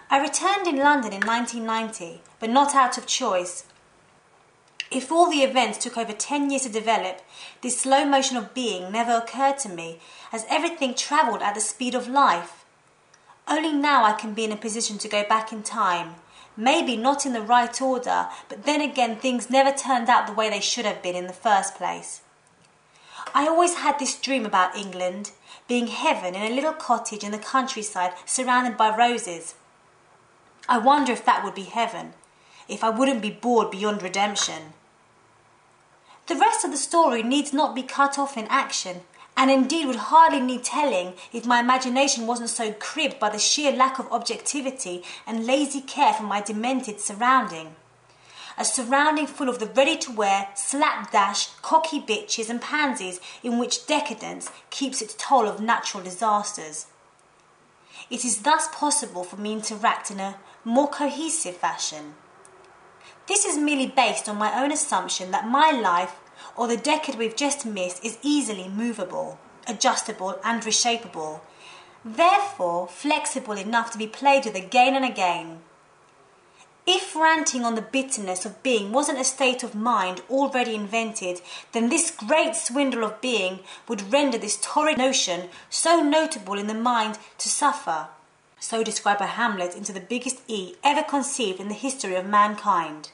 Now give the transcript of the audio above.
I returned in London in 1990, but not out of choice. If all the events took over 10 years to develop, this slow motion of being never occurred to me, as everything travelled at the speed of life. Only now I can be in a position to go back in time, maybe not in the right order, but then again things never turned out the way they should have been in the first place. I always had this dream about England, being heaven in a little cottage in the countryside surrounded by roses. I wonder if that would be heaven, if I wouldn't be bored beyond redemption. The rest of the story needs not be cut off in action, and indeed would hardly need telling if my imagination wasn't so cribbed by the sheer lack of objectivity and lazy care for my demented surrounding. A surrounding full of the ready-to-wear, slapdash, cocky bitches and pansies in which decadence keeps its toll of natural disasters. It is thus possible for me to interact in a more cohesive fashion. This is merely based on my own assumption that my life, or the decade we've just missed, is easily movable, adjustable and reshapeable, therefore flexible enough to be played with again and again. If ranting on the bitterness of being wasn't a state of mind already invented, then this great swindle of being would render this torrid notion so notable in the mind to suffer. So describe a Hamlet into the biggest E ever conceived in the history of mankind.